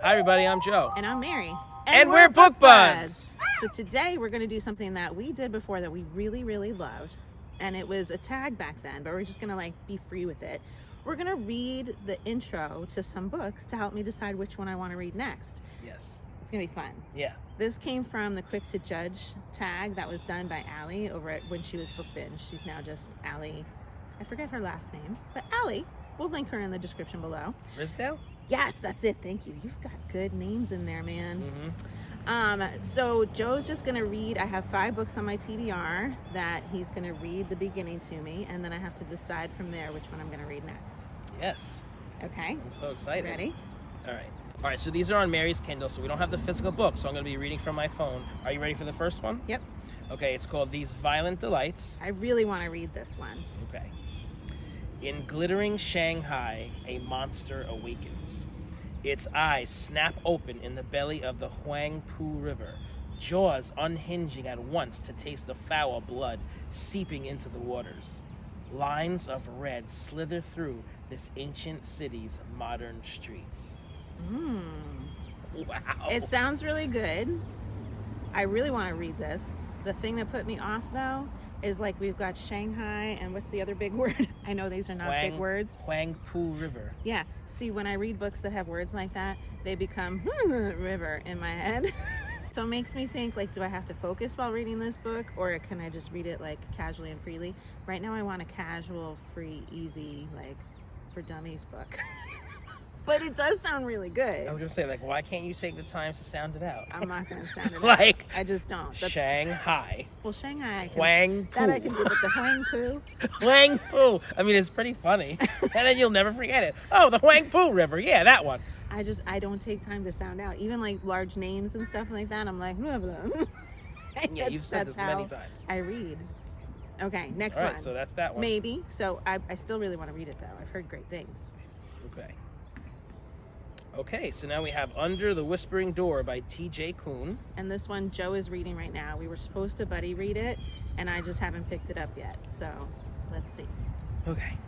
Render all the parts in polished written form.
Hi everybody, I'm Joe. And I'm Mary. And we're Book Buds. So today we're going to do something that we did before that we really, really loved. And it was a tag back then, but we're just going to be free with it. We're going to read the intro to some books to help me decide which one I want to read next. Yes. It's going to be fun. Yeah. This came from the Quick to Judge tag that was done by Allie over at when she was Book Binge. She's now just Allie. I forget her last name, but Allie. We'll link her in the description below. Risdale? Yes, that's it. Thank you. You've got good names in there, man. Mm-hmm. So Joe's just going to read. I have 5 books on my TBR that he's going to read the beginning to me, and then I have to decide from there which one I'm going to read next. Yes. Okay. I'm so excited. Ready? All right, so these are on Mary's Kindle, so we don't have the physical book, so I'm going to be reading from my phone. Are you ready for the first one? Yep. Okay, it's called These Violent Delights. I really want to read this one. Okay. In glittering Shanghai, a monster awakens. Its eyes snap open in the belly of the Huangpu River, jaws unhinging at once to taste the foul blood seeping into the waters. Lines of red slither through this ancient city's modern streets. Wow. It sounds really good. I really want to read this. The thing that put me off, though, is we've got Shanghai and what's the other big word? I know these are not big words. Huangpu River. Yeah. See, when I read books that have words like that, they become river in my head. So it makes me think, do I have to focus while reading this book, or can I just read it casually and freely? Right now I want a casual, free, easy, for dummies book. But it does sound really good. I was going to say, why can't you take the time to sound it out? I'm not going to sound it out. I just don't. Shanghai. Well, Shanghai. Huangpu. That I can do, but the Huangpu. Huangpu. I mean, it's pretty funny. And then you'll never forget it. Oh, the Huangpu River. Yeah, that one. I don't take time to sound out. Even large names and stuff like that, I'm blah, blah. Yeah, you've said this many times. I read. Okay, next All right, one. So that's that one. Maybe. So I still really want to read it, though. I've heard great things. Okay, so now we have Under the Whispering Door by T.J. Klune. And this one Joe is reading right now. We were supposed to buddy read it, and I just haven't picked it up yet. So, let's see. Okay.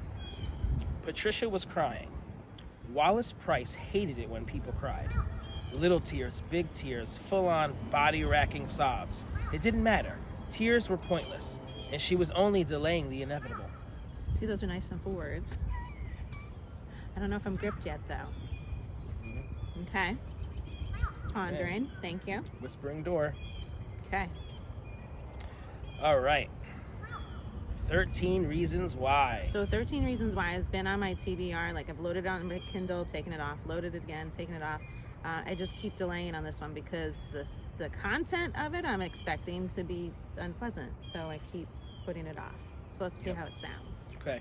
Patricia was crying. Wallace Price hated it when people cried. Little tears, big tears, full-on, body-racking sobs. It didn't matter. Tears were pointless, and she was only delaying the inevitable. See, those are nice, simple words. I don't know if I'm gripped yet, though. Okay. Pondering. Okay. Thank you. Whispering Door. Okay. All right. 13 Reasons Why. So 13 Reasons Why has been on my TBR. I've loaded it on my Kindle, taken it off, loaded it again, taken it off. I just keep delaying on this one because the content of it I'm expecting to be unpleasant. So I keep putting it off. So let's see how it sounds. Okay.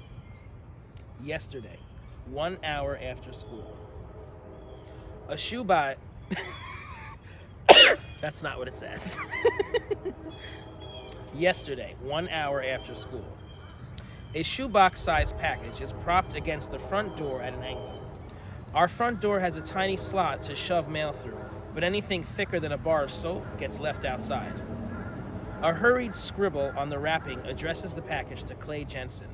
Yesterday, 1 hour after school. A shoebox. That's not what it says. Yesterday, 1 hour after school. A shoebox-sized package is propped against the front door at an angle. Our front door has a tiny slot to shove mail through, but anything thicker than a bar of soap gets left outside. A hurried scribble on the wrapping addresses the package to Clay Jensen,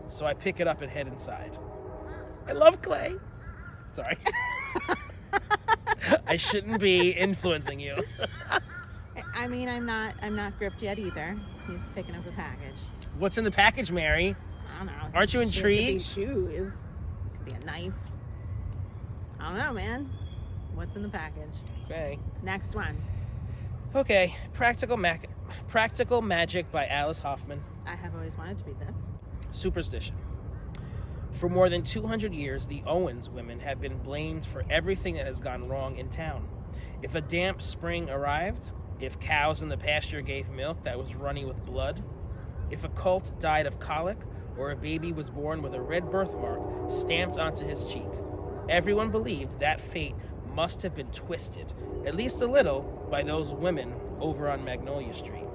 so I pick it up and head inside. I love Clay. Sorry. I shouldn't be influencing you. I mean, I'm not gripped yet either. He's picking up a package. What's in the package, Mary? I don't know. Aren't you intrigued? It could be shoes. It could be a knife. I don't know, man. What's in the package? Okay. Next one. Okay. Practical Magic by Alice Hoffman. I have always wanted to read this. Superstition. For more than 200 years, the Owens women have been blamed for everything that has gone wrong in town. If a damp spring arrived, if cows in the pasture gave milk that was runny with blood, if a colt died of colic, or a baby was born with a red birthmark stamped onto his cheek, everyone believed that fate must have been twisted, at least a little, by those women over on Magnolia Street.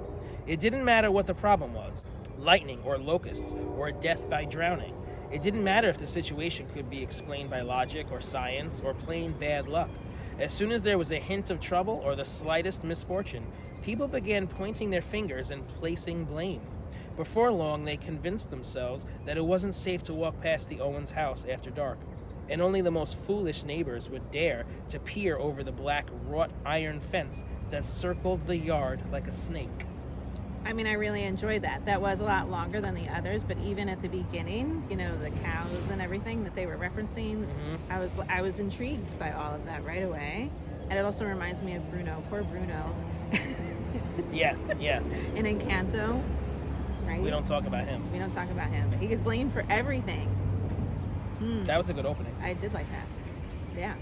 It didn't matter what the problem was, lightning or locusts, or a death by drowning. It didn't matter if the situation could be explained by logic or science or plain bad luck. As soon as there was a hint of trouble or the slightest misfortune, people began pointing their fingers and placing blame. Before long, they convinced themselves that it wasn't safe to walk past the Owens house after dark. and only the most foolish neighbors would dare to peer over the black wrought iron fence that circled the yard like a snake. I mean, I really enjoyed that. That was a lot longer than the others, but even at the beginning, you know, the cows and everything that they were referencing, I was intrigued by all of that right away. And it also reminds me of Bruno. Poor Bruno. Yeah. In Encanto, right? We don't talk about him. We don't talk about him, but he gets blamed for everything. That was a good opening. I did like that. Yeah.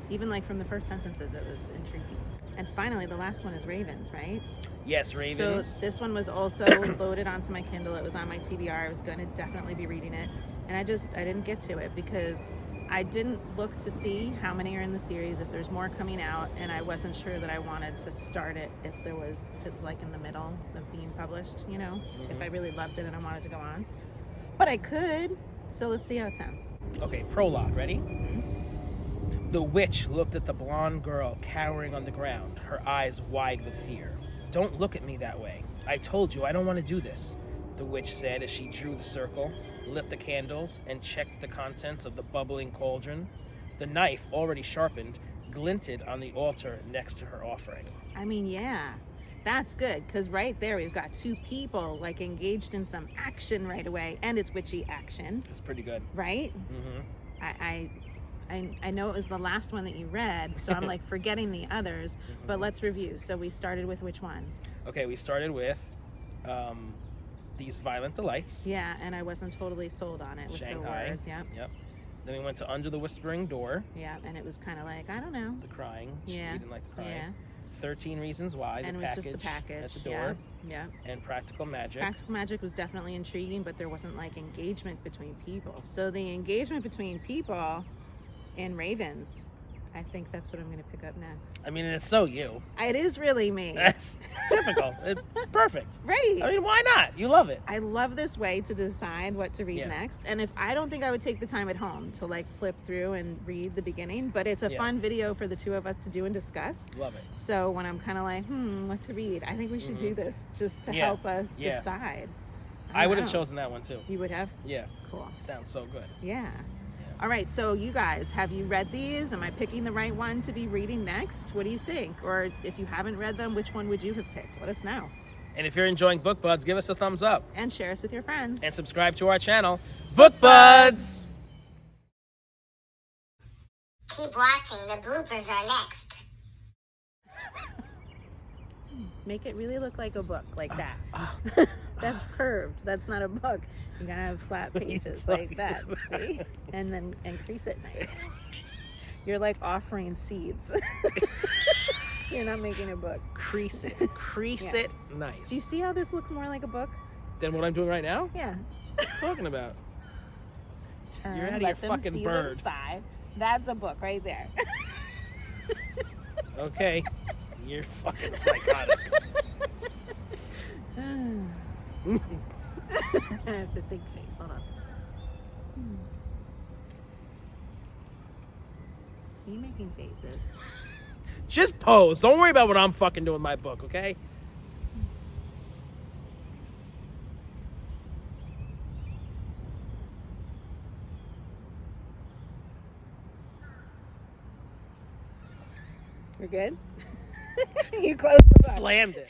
Even like from the first sentences, it was intriguing. And finally, the last one is Ravens, right? Yes, Ravens. So this one was also loaded onto my Kindle. It was on my TBR. I was going to definitely be reading it. And I didn't get to it because I didn't look to see how many are in the series, if there's more coming out, and I wasn't sure that I wanted to start it if it was like in the middle of being published, you know, if I really loved it and I wanted to go on. But I could, so let's see how it sounds. Okay, prologue, ready? The witch looked at the blonde girl cowering on the ground, her eyes wide with fear. "Don't look at me that way. I told you I don't want to do this," the witch said as she drew the circle, lit the candles, and checked the contents of the bubbling cauldron. The knife, already sharpened, glinted on the altar next to her offering. I mean, yeah, that's good, because right there we've got two people like engaged in some action right away, and it's witchy action. It's pretty good. Right? I know it was the last one that you read, so I'm like forgetting the others, but let's review. So we started with which one? Okay, we started with These Violent Delights. Yeah, and I wasn't totally sold on it with Shanghai. the words. Yep. Then we went to Under the Whispering Door. Yeah, and it was kind of like, I don't know. The crying. Yeah. She didn't like the crying. Yeah. 13 Reasons Why. And it was just the package at the door. Yeah. And Practical Magic. Practical Magic was definitely intriguing, but there wasn't like engagement between people. So the engagement between people in Ravens, I think that's what I'm going to pick up next. I mean, it's so you. It is really me. That's typical. It's perfect. Right. I mean, why not? You love it. I love this way to decide what to read next. And if I don't think I would take the time at home to like flip through and read the beginning, but it's a fun video for the two of us to do and discuss. Love it. So when I'm kind of like, what to read, I think we should do this just to help us decide. I would have chosen that one too. You would have? Yeah. Cool. Sounds so good. Yeah. All right, so you guys, have you read these? Am I picking the right one to be reading next? What do you think? Or if you haven't read them, which one would you have picked? Let us know. And if you're enjoying Book Buds, give us a thumbs up. And share us with your friends. And subscribe to our channel, Book Buds! Keep watching, the bloopers are next. Make it really look like a book, like that. That's curved. That's not a book. You gotta have flat pages like that. See? And then crease it nice. You're like offering seeds. You're not making a book. Crease it. Crease it nice. Do you see how this looks more like a book? Than what I'm doing right now? Yeah. What are you talking about? Turn, You're out of let your them fucking see bird. The side. That's a book right there. Okay. You're fucking psychotic. I have to think face. Hold on. Are you making faces? Just pose. Don't worry about what I'm fucking doing with my book, okay? We're good? You closed the book. Slammed it.